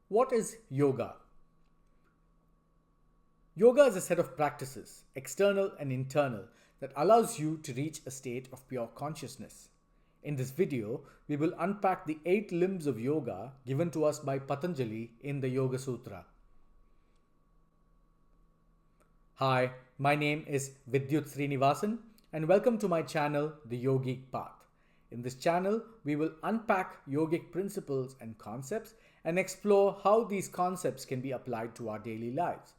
What is yoga? Yoga is a set of practices, external and internal, that allows you to reach a state of pure consciousness. In this video, we will unpack the 8 limbs of yoga given to us by Patanjali in the Yoga Sutra. Hi, my name is Vidyuth and welcome to my channel, The Yogic Path. In this channel, we will unpack yogic principles and concepts and explore how these concepts can be applied to our daily lives.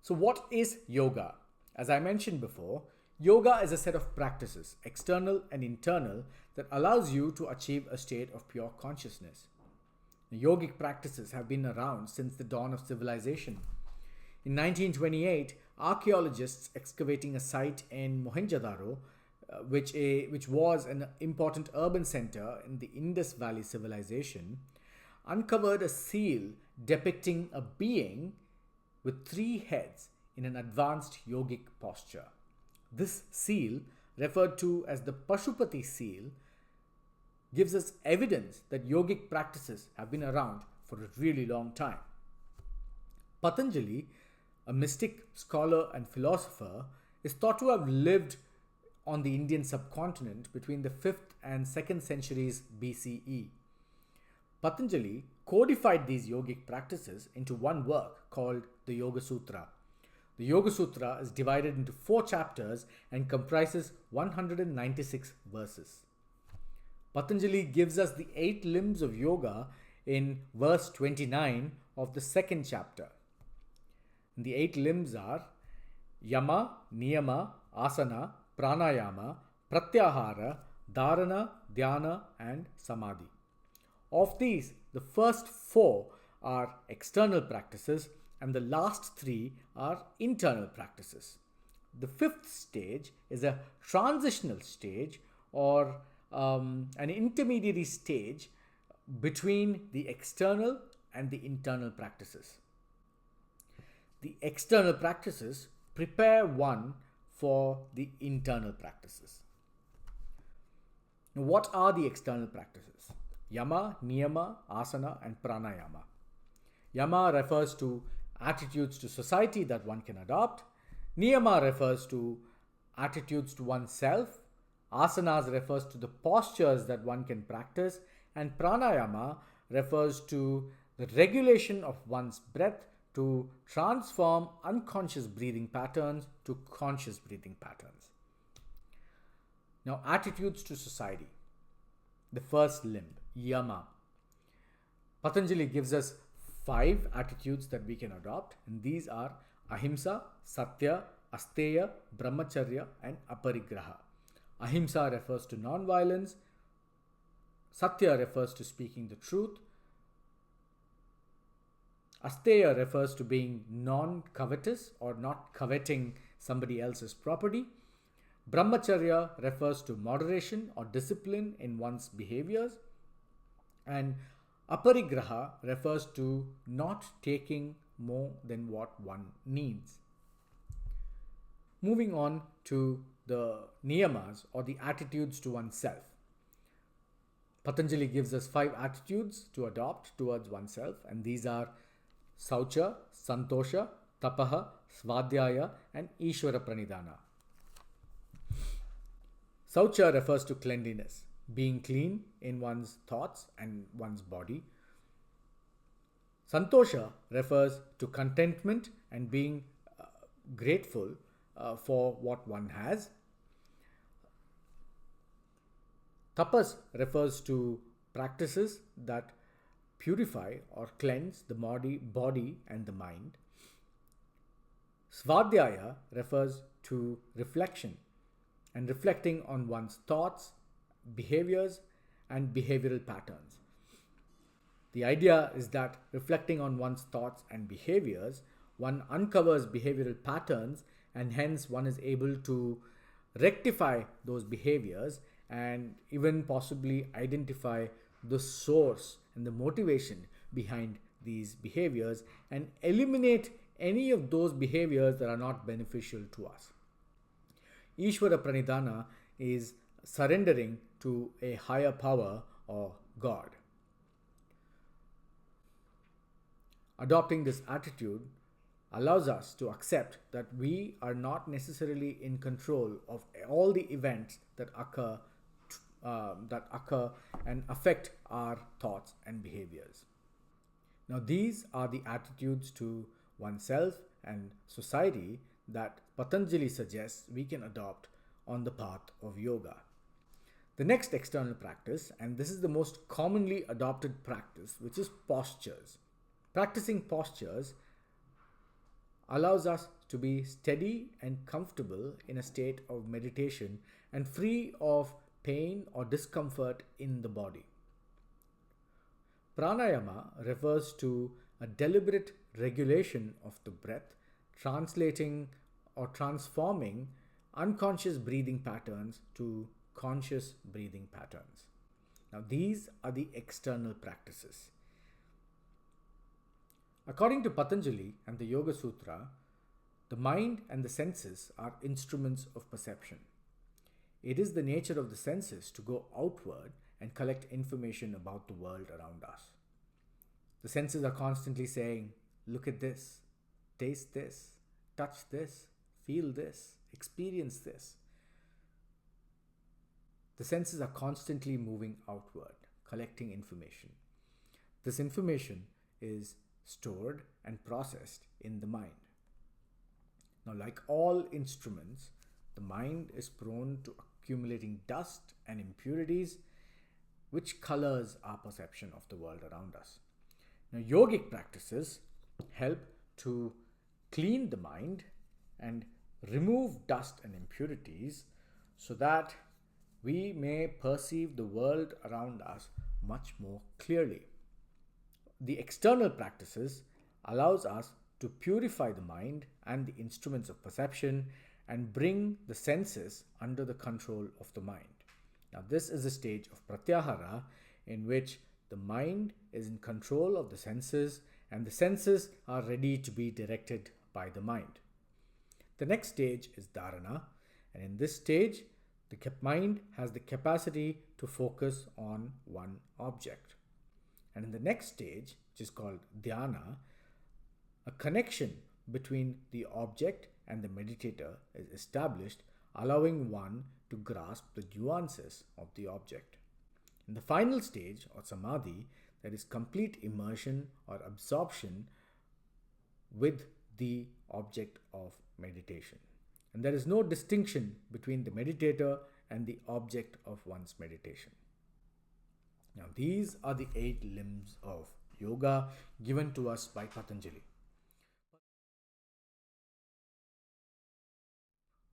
So what is yoga? As I mentioned before, yoga is a set of practices, external and internal, that allows you to achieve a state of pure consciousness. The yogic practices have been around since the dawn of civilization. In 1928, archaeologists excavating a site in Mohenjo-daro, which was an important urban center in the Indus Valley civilization, uncovered a seal depicting a being with 3 heads in an advanced yogic posture. This seal, referred to as the Pashupati seal, gives us evidence that yogic practices have been around for a really long time. Patanjali, a mystic, scholar and philosopher, is thought to have lived on the Indian subcontinent between the 5th and 2nd centuries BCE. Patanjali codified these yogic practices into one work called the Yoga Sutra. The Yoga Sutra is divided into 4 chapters and comprises 196 verses. Patanjali gives us the 8 limbs of yoga in verse 29 of the 2nd chapter. And the 8 limbs are Yama, Niyama, Asana, Pranayama, Pratyahara, Dharana, Dhyana and Samadhi. Of these, the first 4 are external practices and the last 3 are internal practices. The 5th stage is a transitional stage or an intermediary stage between the external and the internal practices. The external practices prepare one for the internal practices. Now, what are the external practices? Yama, Niyama, Asana and Pranayama. Yama refers to attitudes to society that one can adopt. Niyama refers to attitudes to oneself. Asanas refers to the postures that one can practice. And Pranayama refers to the regulation of one's breath to transform unconscious breathing patterns to conscious breathing patterns. Now, attitudes to society. The first limb, Yama. Patanjali gives us 5 attitudes that we can adopt, and these are Ahimsa, Satya, Asteya, Brahmacharya and Aparigraha. Ahimsa refers to non-violence. Satya refers to speaking the truth. Asteya refers to being non-covetous or not coveting somebody else's property. Brahmacharya refers to moderation or discipline in one's behaviors. And Aparigraha refers to not taking more than what one needs. Moving on to the niyamas or the attitudes to oneself. Patanjali gives us 5 attitudes to adopt towards oneself, and these are Saucha, Santosha, Tapaha, Svadhyaya and Ishvara Pranidhana. Saucha refers to cleanliness, being clean in one's thoughts and one's body. Santosha refers to contentment and being grateful for what one has. Tapas refers to practices that purify or cleanse the body and the mind. Svadhyaya refers to reflection and reflecting on one's thoughts, behaviors and behavioral patterns. The idea is that reflecting on one's thoughts and behaviors, one uncovers behavioral patterns and hence one is able to rectify those behaviors and even possibly identify the source and the motivation behind these behaviors and eliminate any of those behaviors that are not beneficial to us. Ishvara Pranidhana is surrendering to a higher power or God. Adopting this attitude allows us to accept that we are not necessarily in control of all the events that occur and affect our thoughts and behaviors. Now, these are the attitudes to oneself and society that Patanjali suggests we can adopt on the path of yoga. The next external practice, and this is the most commonly adopted practice, which is postures. Practicing postures allows us to be steady and comfortable in a state of meditation and free of pain or discomfort in the body. Pranayama refers to a deliberate regulation of the breath, translating or transforming unconscious breathing patterns to conscious breathing patterns. Now, these are the external practices. According to Patanjali and the Yoga Sutra, the mind and the senses are instruments of perception. It is the nature of the senses to go outward and collect information about the world around us. The senses are constantly saying, look at this, taste this, touch this, feel this, experience this. The senses are constantly moving outward, collecting information. This information is stored and processed in the mind. Now, like all instruments, the mind is prone to accumulating dust and impurities, which colors our perception of the world around us. Now, yogic practices help to clean the mind and remove dust and impurities so that we may perceive the world around us much more clearly. The external practices allows us to purify the mind and the instruments of perception and bring the senses under the control of the mind. Now, this is a stage of pratyahara in which the mind is in control of the senses and the senses are ready to be directed by the mind. The next stage is dharana, and in this stage, the mind has the capacity to focus on one object. And in the next stage, which is called dhyana, a connection between the object and the meditator is established, allowing one to grasp the nuances of the object. In the final stage, or samadhi, there is complete immersion or absorption with the object of meditation. And there is no distinction between the meditator and the object of one's meditation. Now, these are the 8 limbs of yoga given to us by Patanjali.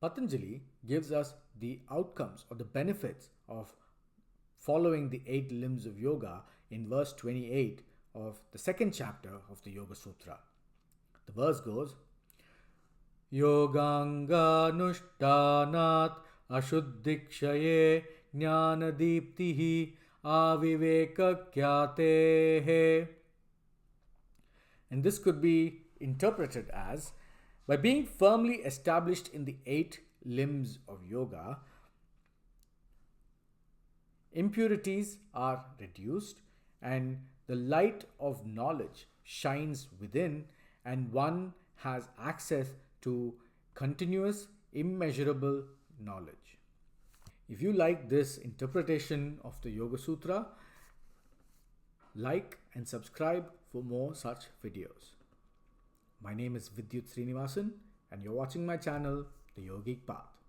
Patanjali gives us the outcomes or the benefits of following the 8 limbs of yoga in verse 28 of the second chapter of the Yoga Sutra. The verse goes, Yoganga nushtanat ashuddhikshaye jnanadiptihi avivekakyatehe. And this could be interpreted as, by being firmly established in the 8 limbs of yoga, impurities are reduced and the light of knowledge shines within, and one has access to continuous, immeasurable knowledge. If you like this interpretation of the Yoga Sutra, like and subscribe for more such videos. My name is Vidyuth and you're watching my channel, The Yogic Path.